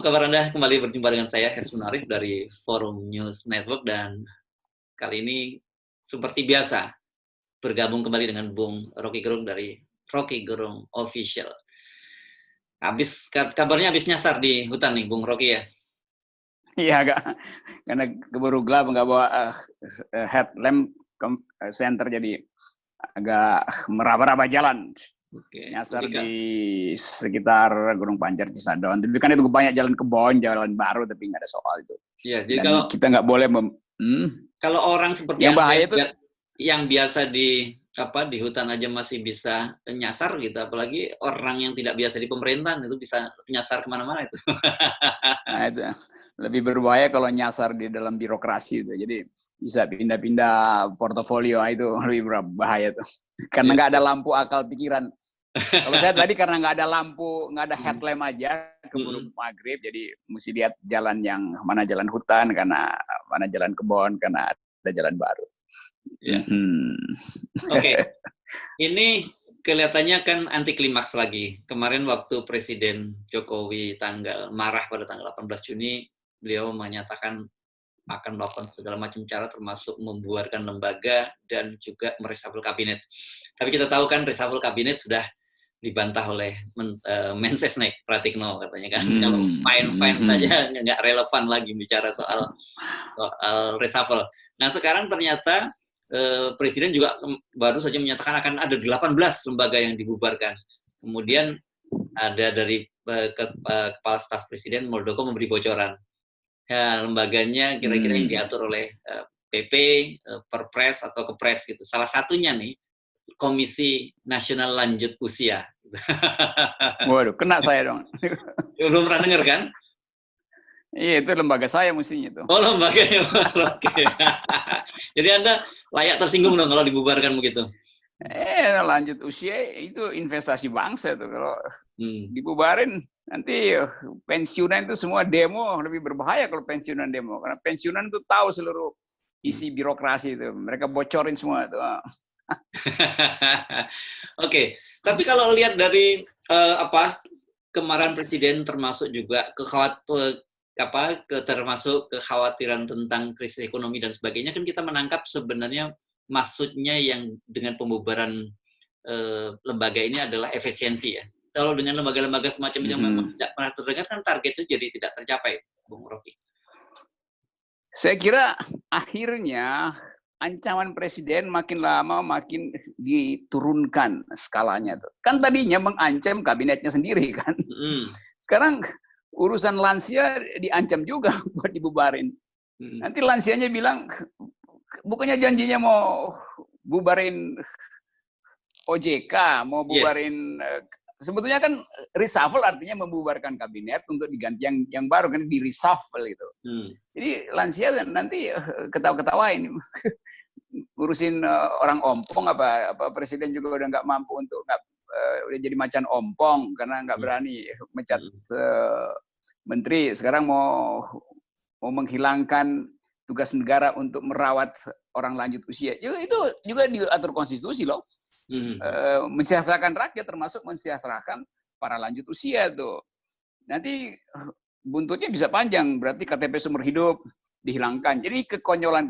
kabar Anda? Kembali berjumpa dengan saya, Hersun Arif dari Forum News Network, dan kali ini seperti biasa bergabung kembali dengan Bung Rocky Gerung dari Rocky Gerung Official. Kabarnya habis nyasar di hutan nih, Bung Rocky ya? Iya, agak karena keburu gelap, nggak bawa headlamp center, jadi agak meraba-raba jalan. Oke, Nyasar di sekitar Gunung Pancar, Cisadon. Tapi kan itu banyak jalan kebon, jalan baru, tapi nggak ada soal itu. Iya, jadi Dan kita nggak boleh kalau orang seperti yang bahaya itu yang biasa di hutan aja masih bisa nyasar gitu, apalagi orang yang tidak biasa di pemerintahan itu bisa nyasar kemana-mana itu. Nah, itu lebih berbahaya kalau nyasar di dalam birokrasi itu. Jadi bisa pindah-pindah portofolio, itu lebih berbahaya tuh. Karena nggak ada lampu akal pikiran. Kalau saya tadi karena nggak ada lampu, nggak ada headlamp aja, keburu maghrib, jadi mesti lihat jalan yang mana jalan hutan, karena mana jalan kebon, karena ada jalan baru. Ya. Oke. Ini kelihatannya kan anti klimaks lagi. Kemarin waktu Presiden Jokowi marah pada tanggal 18 Juni, beliau menyatakan akan melakukan segala macam cara, termasuk membuarkan lembaga dan juga mereshuffle kabinet. Tapi kita tahu kan reshuffle kabinet sudah dibantah oleh Mensesnek Pratikno, katanya kan kalau fine saja nggak relevan lagi bicara soal reshuffle. Nah sekarang ternyata Presiden juga baru saja menyatakan akan ada 18 lembaga yang dibubarkan. Kemudian ada dari Kepala Staf Presiden Muldoko memberi bocoran. Ya, lembaganya kira-kira yang diatur oleh PP, Perpres atau Kepres gitu. Salah satunya nih Komisi Nasional Lanjut Usia. Waduh, kena saya dong. Belum pernah dengar kan? Iya, itu lembaga saya mestinya itu. Oh, lembaganya. Oke. Jadi Anda layak tersinggung dong kalau dibubarkan begitu. Lanjut usia itu investasi bangsa tuh. Kalau dibubarin nanti pensiunan itu semua demo, lebih berbahaya kalau pensiunan demo, karena pensiunan itu tahu seluruh isi birokrasi itu, mereka bocorin semua itu. Oke, tapi kalau lihat dari kemarahan Presiden, termasuk juga termasuk kekhawatiran tentang krisis ekonomi dan sebagainya, kan kita menangkap sebenarnya maksudnya yang dengan pembubaran lembaga ini adalah efisiensi ya. Kalau dengan lembaga-lembaga semacam itu memang tidak pernah terdengar, kan target itu jadi tidak tercapai, Bung Rocky. Saya kira akhirnya ancaman Presiden makin lama makin diturunkan skalanya tuh. Kan tadinya mengancam kabinetnya sendiri kan. Sekarang urusan lansia diancam juga buat dibubarin. Nanti lansianya bilang, bukannya janjinya mau bubarin OJK, mau bubarin, sebetulnya kan reshuffle artinya membubarkan kabinet untuk diganti yang baru, kan di reshuffle gitu. Jadi lansia nanti ketawa-ketawain, ngurusin orang ompong, apa Presiden juga udah nggak mampu untuk udah jadi macan ompong karena nggak berani mecat menteri. Sekarang mau menghilangkan tugas negara untuk merawat orang lanjut usia. Itu juga diatur konstitusi loh. Mensejahterakan rakyat, termasuk mensejahterakan para lanjut usia tuh. Nanti buntutnya bisa panjang, berarti KTP seumur hidup dihilangkan. Jadi kekonyolan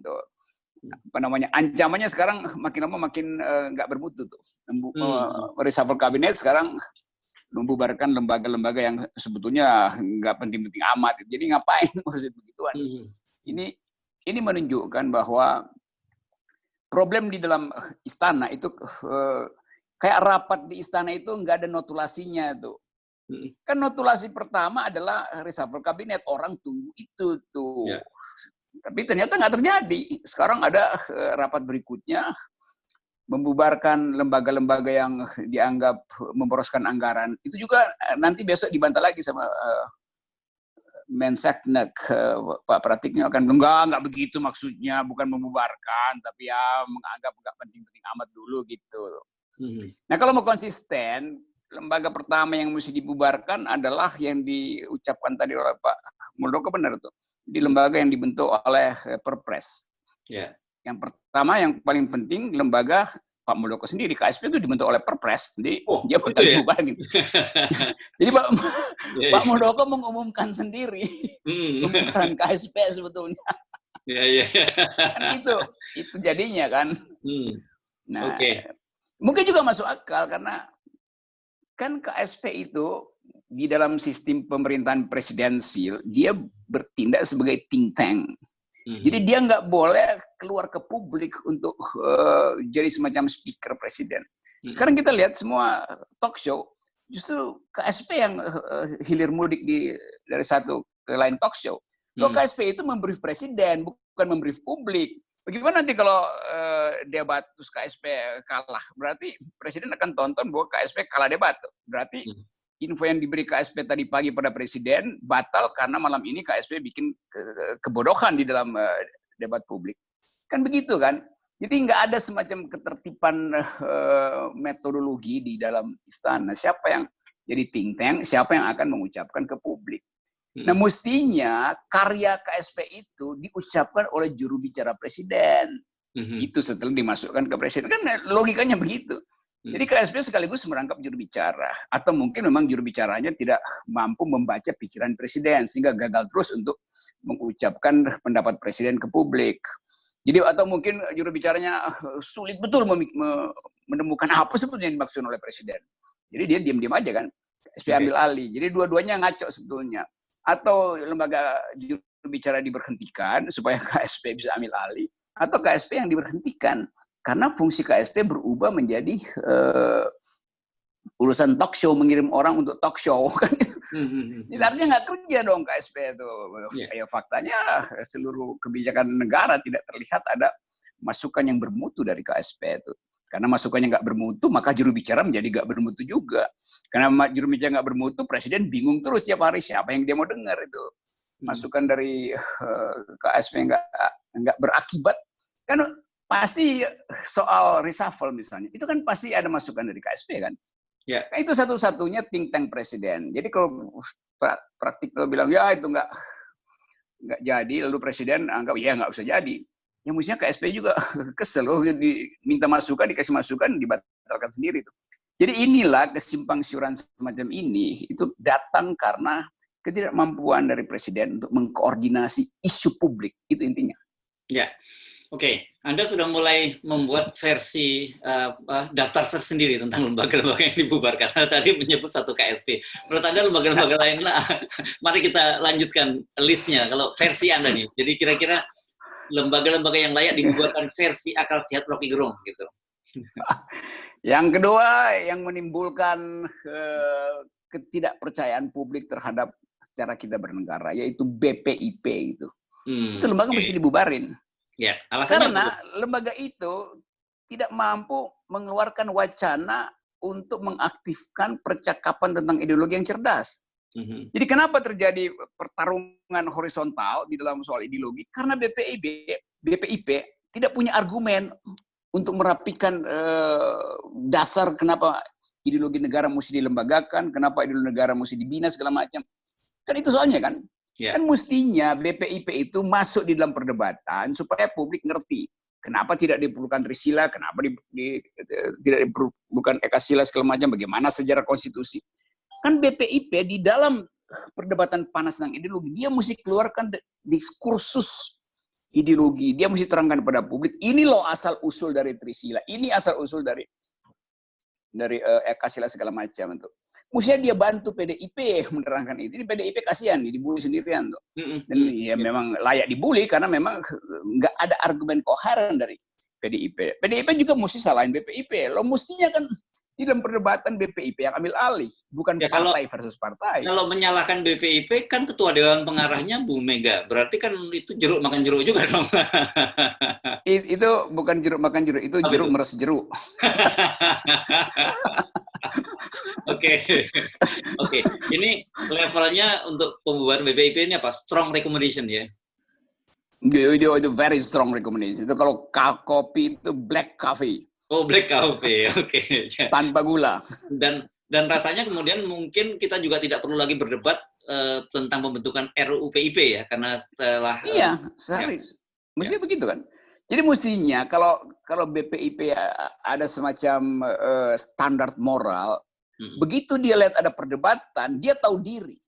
tuh. Apa namanya, ancamannya sekarang makin lama makin nggak bermutu tuh. Reshuffle kabinet sekarang membubarkan lembaga-lembaga yang sebetulnya nggak penting-penting amat. Jadi ngapain ngurusin begituan? Ini menunjukkan bahwa problem di dalam istana itu kayak rapat di istana itu nggak ada notulasinya tuh. Kan notulasi pertama adalah reshuffle kabinet, orang tunggu itu tuh. Tapi ternyata nggak terjadi. Sekarang ada rapat berikutnya membubarkan lembaga-lembaga yang dianggap memboroskan anggaran. Itu juga nanti besok dibantah lagi sama Mensesnek, Pak Pratikno akan enggak begitu maksudnya, bukan membubarkan, tapi ya menganggap enggak penting-penting amat dulu gitu. Nah kalau mau konsisten, lembaga pertama yang mesti dibubarkan adalah yang diucapkan tadi oleh Pak Muldoko, benar tuh, di lembaga yang dibentuk oleh Perpres. Yang pertama, yang paling penting, lembaga Pak Muldoko sendiri. KSP itu dibentuk oleh Perpres, jadi dia itu bakal ya? dibubarin. Jadi Pak Muldoko mengumumkan sendiri pembubaran KSP sebetulnya. Iya. Kan itu jadinya kan. Nah, mungkin juga masuk akal karena kan KSP itu di dalam sistem pemerintahan presidensil dia bertindak sebagai think tank. Jadi dia nggak boleh keluar ke publik untuk jadi semacam speaker presiden. Sekarang kita lihat semua talk show, justru KSP yang hilir mudik dari satu ke lain talk show. Loh, KSP itu membrief presiden, bukan membrief publik. Bagaimana nanti kalau debat terus KSP kalah? Berarti presiden akan tonton bahwa KSP kalah debat. Berarti info yang diberi KSP tadi pagi pada presiden batal karena malam ini KSP bikin kebodohan di dalam debat publik. Kan begitu kan? Jadi nggak ada semacam ketertiban metodologi di dalam istana. Siapa yang jadi think tank, siapa yang akan mengucapkan ke publik. Nah, mestinya karya KSP itu diucapkan oleh juru bicara presiden. Itu setelah dimasukkan ke presiden. Kan logikanya begitu. Jadi KSP sekaligus merangkap juru bicara. Atau mungkin memang juru bicaranya tidak mampu membaca pikiran presiden, sehingga gagal terus untuk mengucapkan pendapat presiden ke publik. Jadi atau mungkin juru bicaranya sulit betul menemukan apa sebetulnya yang dimaksud oleh presiden. Jadi dia diam-diam aja kan. KSP ambil alih. Jadi dua-duanya ngaco sebetulnya. Atau lembaga juru bicara diberhentikan supaya KSP bisa ambil alih. Atau KSP yang diberhentikan. Karena fungsi KSP berubah menjadi urusan talk show, mengirim orang untuk talk show. Jadi artinya nggak kerja dong KSP itu. Ya, faktanya seluruh kebijakan negara tidak terlihat ada masukan yang bermutu dari KSP itu. Karena masukannya nggak bermutu, maka juru bicara menjadi nggak bermutu juga. Karena juru bicara nggak bermutu, presiden bingung terus tiap hari siapa yang dia mau dengar itu. Masukan dari KSP nggak berakibat. Kan pasti soal reshuffle misalnya, itu kan pasti ada masukan dari KSP kan. Ya. Kan itu satu-satunya think tank presiden. Jadi kalau praktikal bilang ya itu nggak jadi, lalu presiden anggap ya nggak usah jadi. Ya mestinya KSP juga kesel loh, diminta masukan, dikasih masukan, dibatalkan sendiri tuh. Jadi inilah kesimpang siuran semacam ini itu datang karena ketidakmampuan dari presiden untuk mengkoordinasi isu publik, itu intinya. Ya. Oke, Anda sudah mulai membuat versi daftar tersendiri tentang lembaga-lembaga yang dibubarkan. Anda tadi menyebut satu KSP. Menurut Anda lembaga-lembaga lain, mari kita lanjutkan listnya. Kalau versi Anda nih, jadi kira-kira lembaga-lembaga yang layak dibubarkan versi akal sehat Rocky Gerung gitu. Yang kedua, yang menimbulkan ketidakpercayaan publik terhadap cara kita bernegara, yaitu BPIP itu. Itu lembaga mesti dibubarin. Ya, alasannya karena lembaga itu tidak mampu mengeluarkan wacana untuk mengaktifkan percakapan tentang ideologi yang cerdas. Jadi kenapa terjadi pertarungan horizontal di dalam soal ideologi? Karena BPIP tidak punya argumen untuk merapikan dasar kenapa ideologi negara mesti dilembagakan, kenapa ideologi negara mesti dibina segala macam. Kan itu soalnya kan. Yeah. Kan mestinya BPIP itu masuk di dalam perdebatan supaya publik ngerti kenapa tidak diperlukan Trisila, kenapa tidak diperlukan Ekasila segala macam, bagaimana sejarah konstitusi. Kan BPIP di dalam perdebatan panas tentang ideologi, dia mesti keluarkan diskursus ideologi, dia mesti terangkan pada publik, ini loh asal usul dari Trisila, ini asal usul dari Ekasila segala macam itu. Mestinya dia bantu PDIP menerangkan itu. Ini PDIP kasihan, dibully sendirian tuh. Dan ya memang layak dibully karena memang nggak ada argumen koheren dari PDIP. PDIP juga mesti salahin BPIP. Lo mestinya kan di dalam perdebatan BPIP yang ambil alih, bukan ya, partai versus partai. Kalau menyalahkan BPIP kan ketua dewan pengarahnya Bu Mega. Berarti kan itu jeruk makan jeruk juga dong. Itu bukan jeruk makan jeruk, itu jeruk meres jeruk. Oke. Ini levelnya untuk pembubaran BPIP ini apa? Strong recommendation ya? Itu very strong recommendation. Itu kalau kopi itu black coffee. Oh, black coffee. Oke. Tanpa gula. Dan rasanya kemudian mungkin kita juga tidak perlu lagi berdebat tentang pembentukan RUU PIP ya, karena setelah sehari. Mestinya begitu kan. Jadi mestinya kalau BPIP ada semacam standar moral, begitu dia lihat ada perdebatan, dia tahu diri.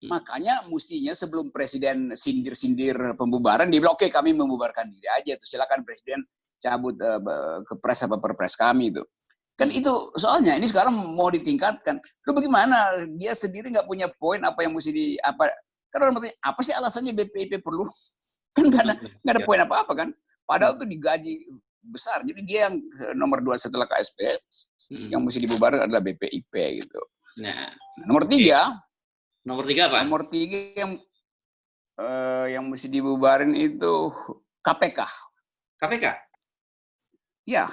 Makanya mestinya sebelum presiden sindir-sindir pembubaran, dia bilang, oke, kami membubarkan diri aja tuh, silakan presiden cabut kepres apa perpres kami itu. Kan itu soalnya ini sekarang mau ditingkatkan. Lu bagaimana? Dia sendiri nggak punya poin apa yang mesti karena apa sih alasannya BPIP perlu? Kan nggak ada poin apa-apa kan? Padahal tuh digaji besar. Jadi dia yang nomor 2 setelah KSP, yang mesti dibubarkan adalah BPIP gitu. Nah, nomor 3. Nomor 3 apa? Nomor 3 yang mesti dibubarin itu KPK. KPK? Ya,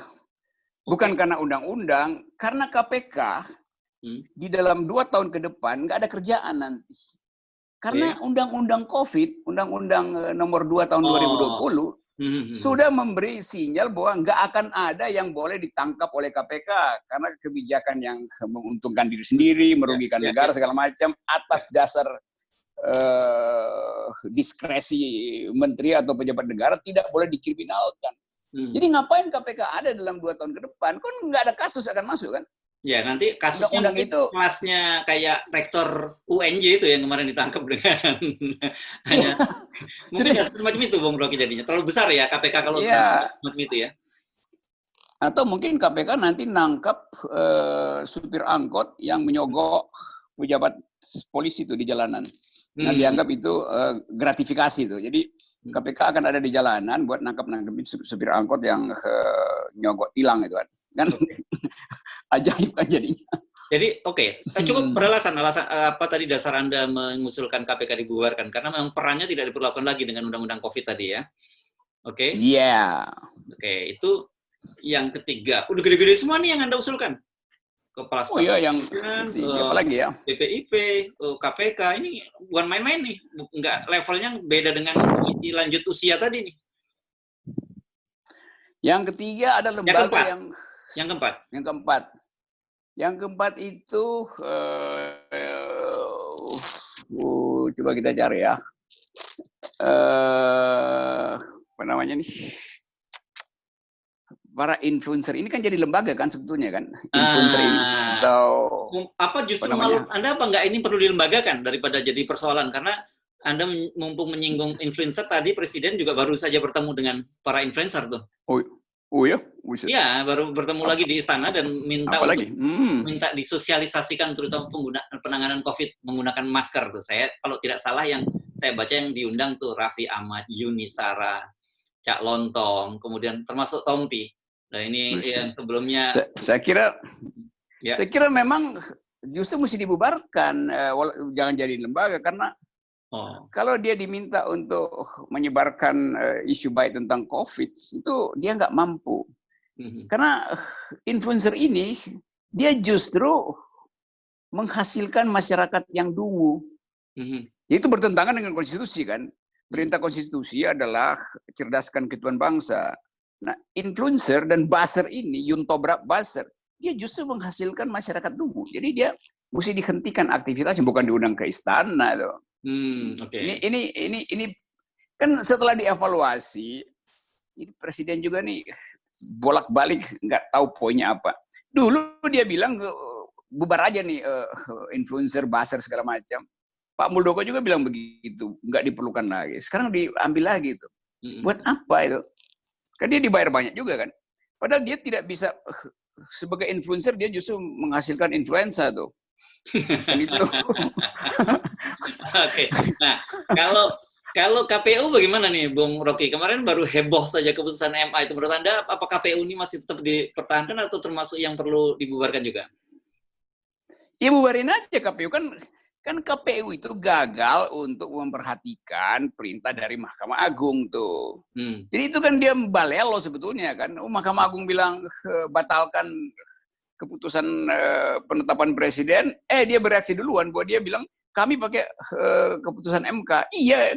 bukan karena undang-undang, karena KPK di dalam 2 tahun ke depan nggak ada kerjaan nanti. Karena undang-undang COVID, undang-undang nomor 2 tahun 2020, sudah memberi sinyal bahwa nggak akan ada yang boleh ditangkap oleh KPK karena kebijakan yang menguntungkan diri sendiri, merugikan negara segala macam atas dasar diskresi menteri atau pejabat negara tidak boleh dikriminalkan. Jadi ngapain KPK ada dalam 2 tahun ke depan? Kan nggak ada kasus akan masuk kan? Ya, nanti kasusnya mungkin itu kelasnya kayak rektor UNJ itu yang kemarin ditangkap dengan hanya mungkin kasus semacam itu, Bung Rocky jadinya. Terlalu besar ya KPK kalau semacam itu ya. Atau mungkin KPK nanti nangkap supir angkot yang menyogok pejabat polisi itu di jalanan. Nah, dianggap itu gratifikasi itu. Jadi KPK akan ada di jalanan buat nangkep supir angkot yang nyogok tilang itu kan. Ajaib kan jadinya. Jadi cukup beralasan apa tadi dasar Anda mengusulkan KPK dibubarkan karena memang perannya tidak diperlakukan lagi dengan undang-undang COVID tadi ya. Oke. Iya. Oke, itu yang ketiga. Udah gede-gede semua nih yang Anda usulkan. Kepala Staf. Oh iya, yang ketiga apa lagi ya? BPIP, KPK ini bukan main-main nih. Enggak, levelnya beda dengan lanjut usia tadi nih. Yang ketiga ada lembaga yang keempat. Yang keempat itu coba kita cari ya. Apa namanya nih? Para influencer ini kan jadi lembaga kan sebetulnya kan, influencer ini atau apa justru malu Anda apa enggak ini perlu dilembagakan daripada jadi persoalan karena Anda mumpung menyinggung influencer tadi presiden juga baru saja bertemu dengan para influencer tuh. Oh ya? Iya, baru bertemu lagi di istana dan minta minta disosialisasikan terutama penanganan COVID menggunakan masker tuh. Saya kalau tidak salah yang saya baca yang diundang tuh Raffi Ahmad, Yuni Sara, Cak Lontong, kemudian termasuk Tompi. Nah ini yang sebelumnya. Saya kira memang justru mesti dibubarkan, jangan jadi lembaga karena kalau dia diminta untuk menyebarkan isu baik tentang COVID itu dia nggak mampu. Karena influencer ini dia justru menghasilkan masyarakat yang dungu. Itu bertentangan dengan konstitusi kan. Perintah konstitusi adalah cerdaskan kehidupan bangsa. Nah, influencer dan buzzer ini, Yuntobrak buzzer, dia justru menghasilkan masyarakat dungu. Jadi dia mesti dihentikan aktivitasnya, bukan diundang ke istana loh. Ini kan setelah dievaluasi, ini presiden juga nih bolak-balik nggak tahu poinnya apa. Dulu dia bilang bubar aja nih influencer, buzzer segala macam. Pak Muldoko juga bilang begitu, nggak diperlukan lagi. Sekarang diambil lagi itu. Buat apa itu? Kan dia dibayar banyak juga kan. Padahal dia tidak bisa sebagai influencer dia justru menghasilkan influenza tuh. Gitu. Oke. Nah, kalau KPU bagaimana nih, Bung Rocky? Kemarin baru heboh saja keputusan MA itu. Menurut Anda, apa KPU ini masih tetap dipertahankan atau termasuk yang perlu dibubarkan juga? Ya bubarin aja KPU kan KPU itu gagal untuk memperhatikan perintah dari Mahkamah Agung tuh. Jadi itu kan dia balelo sebetulnya kan. Mahkamah Agung bilang batalkan keputusan penetapan presiden, dia bereaksi duluan bahwa dia bilang kami pakai keputusan MK. Iya,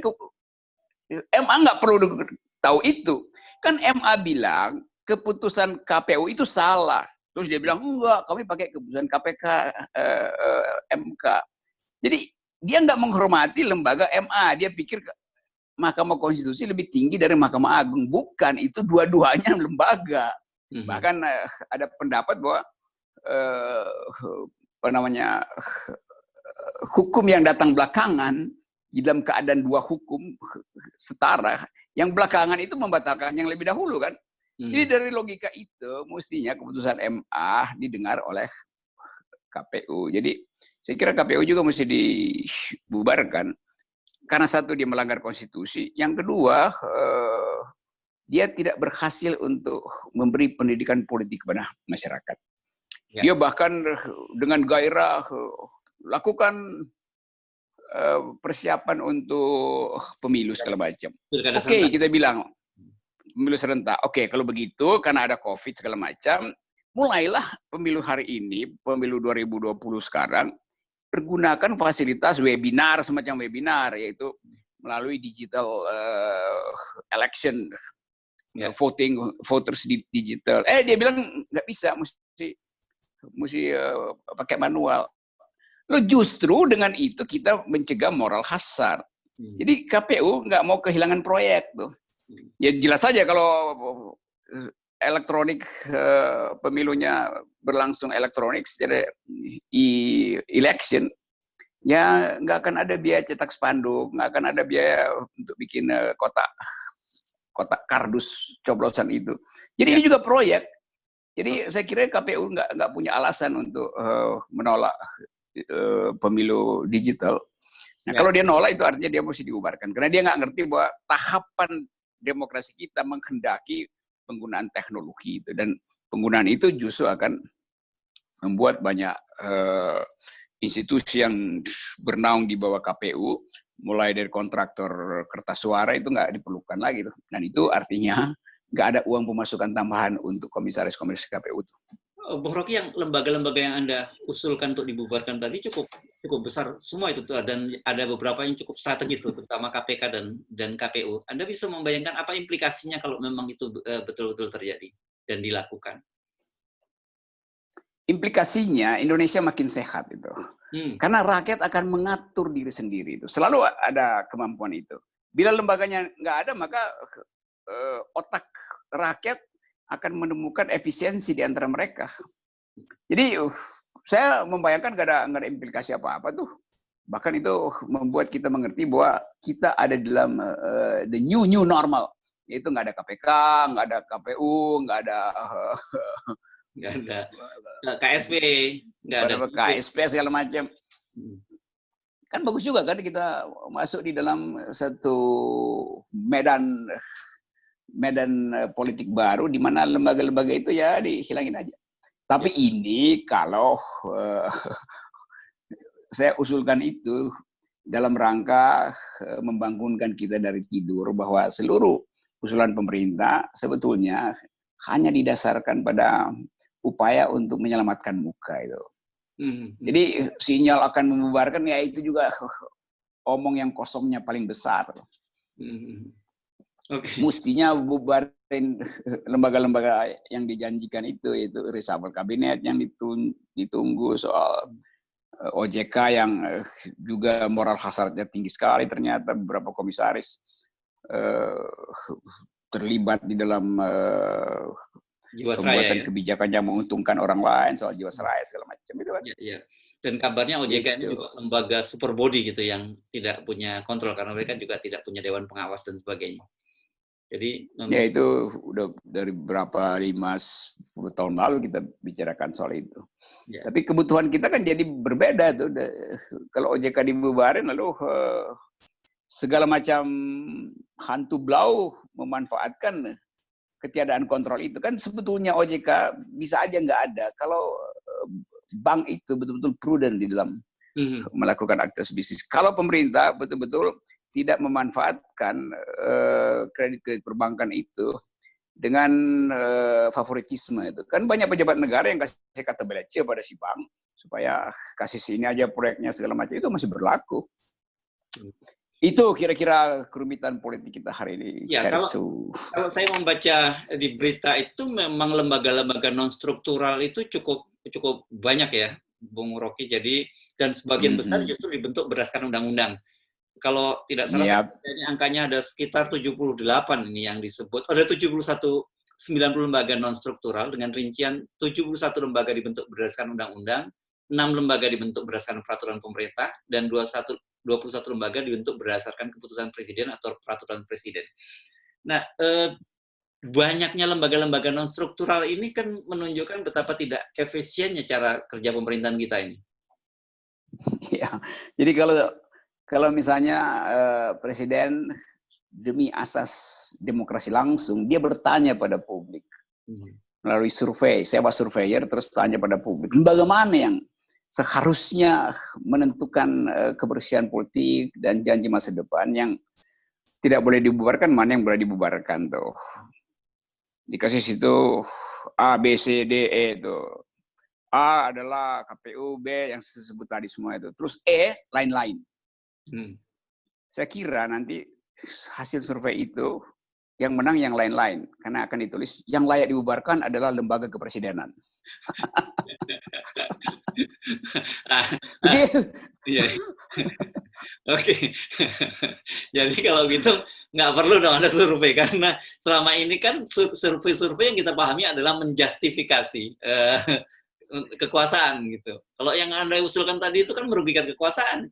MA nggak perlu tahu itu. Kan MA bilang keputusan KPU itu salah. Terus dia bilang enggak, kami pakai keputusan KPK MK. Jadi dia nggak menghormati lembaga MA. Dia pikir Mahkamah Konstitusi lebih tinggi dari Mahkamah Agung. Bukan, itu dua-duanya lembaga. Bahkan ada pendapat bahwa apa namanya, hukum yang datang belakangan di dalam keadaan dua hukum setara, yang belakangan itu membatalkan yang lebih dahulu kan. Jadi dari logika itu mestinya keputusan MA didengar oleh KPU. Jadi saya kira KPU juga mesti dibubarkan karena satu, dia melanggar konstitusi, yang kedua dia tidak berhasil untuk memberi pendidikan politik kepada masyarakat. Dia bahkan dengan gairah lakukan persiapan untuk pemilu segala macam. Oke, kita bilang pemilu serentak. Oke, kalau begitu karena ada COVID segala macam, mulailah pemilu hari ini, pemilu 2020 sekarang, pergunakan fasilitas webinar, semacam webinar, yaitu melalui digital election, voters digital. Dia bilang nggak bisa, mesti pakai manual. Lo justru dengan itu kita mencegah moral hazard. Jadi KPU nggak mau kehilangan proyek tuh. Ya jelas saja kalau elektronik, pemilunya berlangsung elektronik secara election, ya nggak akan ada biaya cetak spanduk, nggak akan ada biaya untuk bikin kotak kardus coblosan itu. Jadi ini juga proyek. Jadi saya kira KPU nggak punya alasan untuk menolak pemilu digital. Nah, kalau dia nolak itu artinya dia mesti dibubarkan karena dia nggak ngerti bahwa tahapan demokrasi kita menghendaki penggunaan teknologi itu, dan penggunaan itu justru akan membuat banyak institusi yang bernaung di bawah KPU, mulai dari kontraktor kertas suara itu nggak diperlukan lagi tuh. Dan itu artinya nggak ada uang pemasukan tambahan untuk komisaris-komisaris KPU tuh. Bung Rocky, yang lembaga-lembaga yang Anda usulkan untuk dibubarkan tadi cukup besar semua itu tuh, dan ada beberapa yang cukup strategis tuh, terutama KPK dan KPU. Anda bisa membayangkan apa implikasinya kalau memang itu betul-betul terjadi dan dilakukan? Implikasinya Indonesia makin sehat itu. Karena rakyat akan mengatur diri sendiri itu. Selalu ada kemampuan itu. Bila lembaganya nggak ada, maka otak rakyat akan menemukan efisiensi di antara mereka. Jadi saya membayangkan nggak ada implikasi apa-apa tuh. Bahkan itu membuat kita mengerti bahwa kita ada dalam the new normal. Yaitu nggak ada KPK, nggak ada KPU, nggak ada KSP, nggak ada KSP segala macam. Kan bagus juga kan kita masuk di dalam satu medan politik baru di mana lembaga-lembaga itu ya dihilangin aja. Tapi ini kalau saya usulkan itu dalam rangka membangunkan kita dari tidur, bahwa seluruh usulan pemerintah sebetulnya hanya didasarkan pada upaya untuk menyelamatkan muka itu. Jadi sinyal akan membubarkan, ya itu juga omong yang kosongnya paling besar. Mestinya bubarin lembaga-lembaga yang dijanjikan itu reshuffle kabinet yang ditunggu, soal OJK yang juga moral hazardnya tinggi sekali, ternyata beberapa komisaris terlibat di dalam pembuatan kebijakan yang menguntungkan orang lain, soal jiwasraya segala macam itu kan. Ya. Dan kabarnya OJK ini juga lembaga super body gitu yang tidak punya kontrol karena mereka juga tidak punya dewan pengawas dan sebagainya. Jadi ya itu udah dari berapa 5-10 tahun lalu kita bicarakan soal itu. Ya. Tapi kebutuhan kita kan jadi berbeda tuh. Kalau OJK dibubarin lalu segala macam hantu blau memanfaatkan ketiadaan kontrol itu. Kan sebetulnya OJK bisa aja nggak ada kalau bank itu betul-betul prudent di dalam melakukan aktivitas bisnis. Kalau pemerintah betul-betul tidak memanfaatkan kredit perbankan itu dengan favoritisme itu. Kan banyak pejabat negara yang kasih kata belece pada si bank supaya kasih sini aja proyeknya segala macam, itu masih berlaku. Itu kira-kira kerumitan politik kita hari ini. Ya, kalau saya membaca di berita itu memang lembaga-lembaga non struktural itu cukup banyak ya, Bung Rocky. Jadi dan sebagian besar justru dibentuk berdasarkan undang-undang. kalau tidak salah, Yap. ini angkanya ada sekitar 78 ini yang disebut. Ada 91, 90 lembaga non-struktural dengan rincian 71 lembaga dibentuk berdasarkan undang-undang, 6 lembaga dibentuk berdasarkan peraturan pemerintah, dan 21 lembaga dibentuk berdasarkan keputusan presiden atau peraturan presiden. Nah, banyaknya lembaga-lembaga non-struktural ini kan menunjukkan betapa tidak efisiennya cara kerja pemerintahan kita ini. Ya, jadi kalau misalnya presiden demi asas demokrasi langsung, dia bertanya pada publik melalui survei, sewa surveyor, terus tanya pada publik, lembaga mana yang seharusnya menentukan kebersihan politik dan janji masa depan yang tidak boleh dibubarkan, mana yang boleh dibubarkan tuh. Dikasih situ A, B, C, D, E tuh. A adalah KPU, B yang disebut tadi semua itu. Terus E, lain-lain. Saya kira nanti hasil survei itu yang menang yang lain-lain. Karena akan ditulis yang layak dibubarkan adalah lembaga kepresidenan. Jadi, iya. Oke. Jadi kalau gitu nggak perlu dong ada survei, karena selama ini kan survei-survei yang kita pahami adalah menjustifikasi kekuasaan gitu. Kalau yang Anda usulkan tadi itu kan merugikan kekuasaan.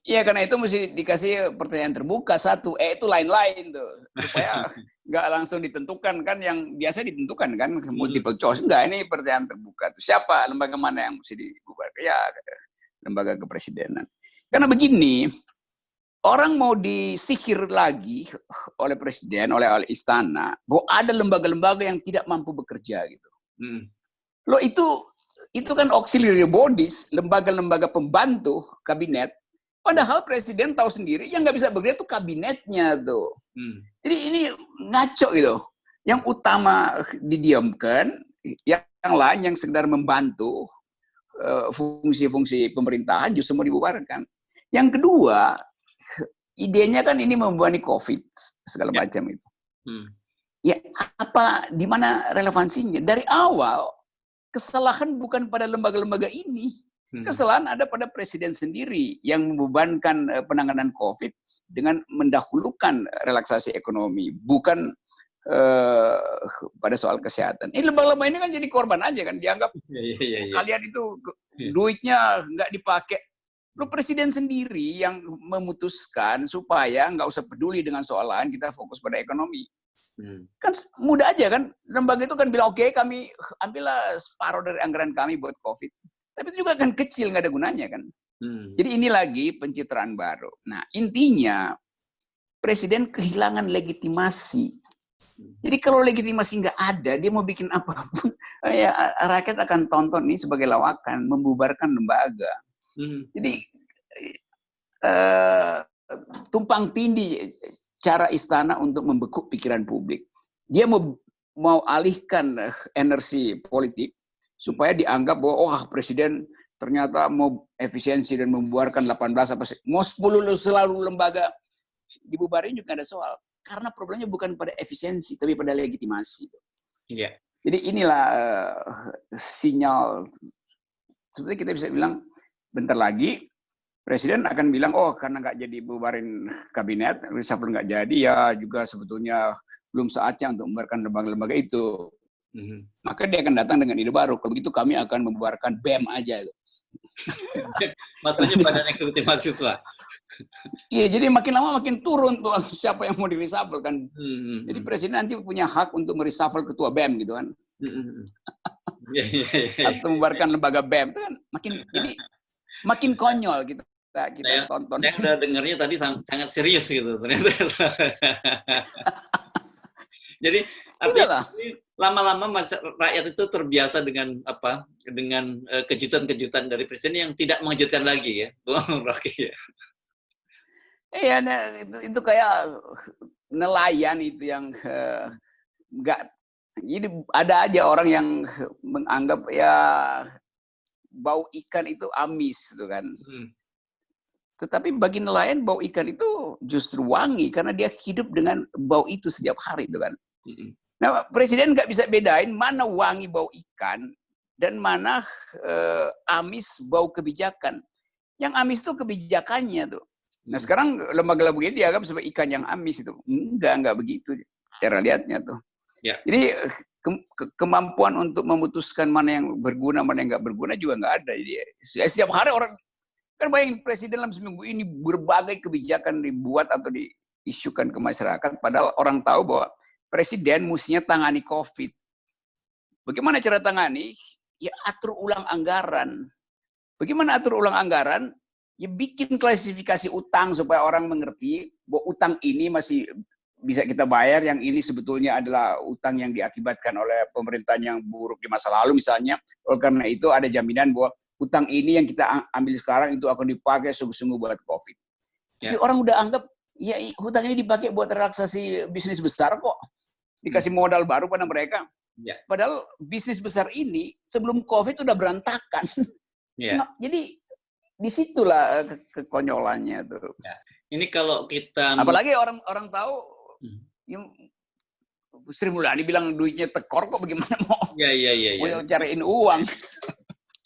iya, karena itu mesti dikasih pertanyaan terbuka satu, itu lain-lain tuh, supaya nggak langsung ditentukan kan yang biasa ditentukan kan multiple choice. Enggak, ini pertanyaan terbuka tuh. Siapa lembaga mana yang mesti dibubarkan? Ya, lembaga kepresidenan. Karena begini, orang mau disihir lagi oleh presiden, oleh istana, bahwa ada lembaga-lembaga yang tidak mampu bekerja gitu. Loh, itu kan auxiliary bodies, lembaga-lembaga pembantu kabinet. Padahal presiden tahu sendiri yang nggak bisa bekerja itu kabinetnya tuh. Jadi ini ngaco gitu. Yang utama didiamkan, yang lain yang sekedar membantu fungsi-fungsi pemerintahan justru mau dibubarkan. Yang kedua, idenya kan ini membebani COVID segala macam itu. Ya, di mana relevansinya? Dari awal kesalahan bukan pada lembaga-lembaga ini. Kesalahan ada pada presiden sendiri yang membebankan penanganan COVID dengan mendahulukan relaksasi ekonomi, bukan pada soal kesehatan. Ini lembaga-lembaga ini kan jadi korban aja kan, dianggap kalian itu duitnya nggak dipakai. Lu presiden sendiri yang memutuskan supaya nggak usah peduli dengan soal lain, kita fokus pada ekonomi. Kan mudah aja kan, lembaga itu kan bilang oke, kami ambillah separuh dari anggaran kami buat COVID. Tapi itu juga kan kecil, nggak ada gunanya kan. Jadi ini lagi pencitraan baru. Nah, intinya presiden kehilangan legitimasi. Jadi kalau legitimasi nggak ada, dia mau bikin apapun, ya, rakyat akan tonton ini sebagai lawakan, membubarkan lembaga. Jadi tumpang tindih cara istana untuk membekuk pikiran publik. Dia mau alihkan energi politik supaya dianggap bahwa presiden ternyata mau efisiensi dan membubarkan 18 apa mau 10 selalu lembaga dibubarin juga ada soal. Karena problemnya bukan pada efisiensi tapi pada legitimasi. Yeah. Jadi inilah sinyal. Sebenarnya kita bisa bilang bentar lagi presiden akan bilang karena nggak jadi bubarin kabinet, reshuffle nggak jadi, ya juga sebetulnya belum saatnya untuk membubarkan lembaga-lembaga itu. Maka dia akan datang dengan ide baru. Kalau begitu kami akan membubarkan BEM aja. Maksudnya Badan Eksekutif Mahasiswa. Iya, jadi makin lama makin turun tuh siapa yang mau di-reshuffle kan. Jadi presiden nanti punya hak untuk mereshuffle ketua BEM gitu kan. Atau membubarkan lembaga BEM itu kan makin konyol kita tonton. Saya udah dengarnya tadi sangat serius gitu ternyata. Jadi artinya lama-lama rakyat itu terbiasa dengan kejutan-kejutan dari presiden yang tidak mengejutkan lagi ya, Bung Rocky ya. Iya, itu kayak nelayan itu yang nggak. Jadi ada aja orang yang menganggap ya bau ikan itu amis gitu kan. Tetapi bagi nelayan bau ikan itu justru wangi karena dia hidup dengan bau itu setiap hari itu kan. Nah, presiden nggak bisa bedain mana wangi bau ikan dan mana amis bau kebijakan. Yang amis itu kebijakannya tuh. Nah sekarang lembaga begini dianggap sebagai ikan yang amis itu. Enggak begitu cara lihatnya tuh. Ya. Jadi kemampuan untuk memutuskan mana yang berguna, mana yang nggak berguna juga nggak ada. Jadi setiap hari orang kan bayangin presiden dalam seminggu ini berbagai kebijakan dibuat atau diisukan ke masyarakat, padahal orang tahu bahwa presiden mestinya tangani COVID. Bagaimana cara tangani? Ya atur ulang anggaran. Bagaimana atur ulang anggaran? Ya bikin klasifikasi utang supaya orang mengerti bahwa utang ini masih bisa kita bayar, yang ini sebetulnya adalah utang yang diakibatkan oleh pemerintahan yang buruk di masa lalu misalnya. Oleh karena itu ada jaminan bahwa utang ini yang kita ambil sekarang itu akan dipakai sungguh-sungguh buat COVID. Tapi orang udah anggap ya hutang ini dipakai buat relaksasi bisnis besar kok. Dikasih modal baru pada mereka. Ya. Padahal bisnis besar ini sebelum COVID udah berantakan. Ya. Nah, jadi disitulah kekonyolannya tuh. Ya. Ini kalau kita apalagi orang tahu yang Sri Mulyani bilang duitnya tekor kok, bagaimana mau mau cariin uang.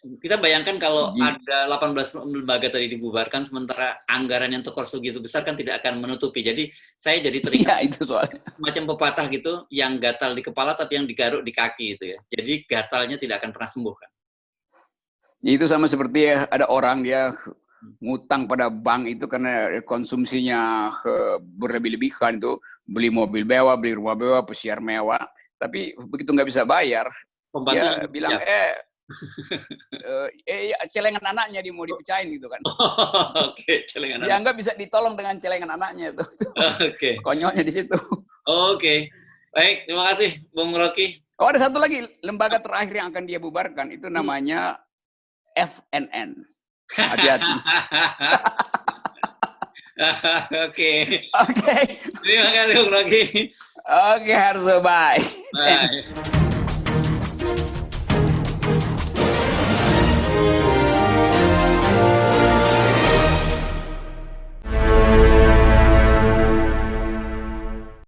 Kita bayangkan kalau ada 18 lembaga tadi dibubarkan, sementara anggaran yang tekor segitu besar kan tidak akan menutupi. Jadi saya jadi teringat itu soalnya macam pepatah gitu, yang gatal di kepala tapi yang digaruk di kaki itu ya. Jadi gatalnya tidak akan pernah sembuh kan. Itu sama seperti ada orang dia ngutang pada bank itu karena konsumsinya berlebih-lebihan, itu beli mobil mewah, beli rumah mewah, pesiar mewah, tapi begitu nggak bisa bayar, dia bilang celengan anaknya dia mau dipecahin gitu kan. Oke, celengan dia nggak bisa ditolong dengan celengan anaknya itu. Oke. Konyolnya di situ. Oke. Baik, terima kasih Bung Rocky. Oh, ada satu lagi lembaga terakhir yang akan dia bubarkan, itu namanya FNN. Hati-hati. Oke. Oke. Terima kasih Bung Rocky. Oke, Harso, bye. Bye.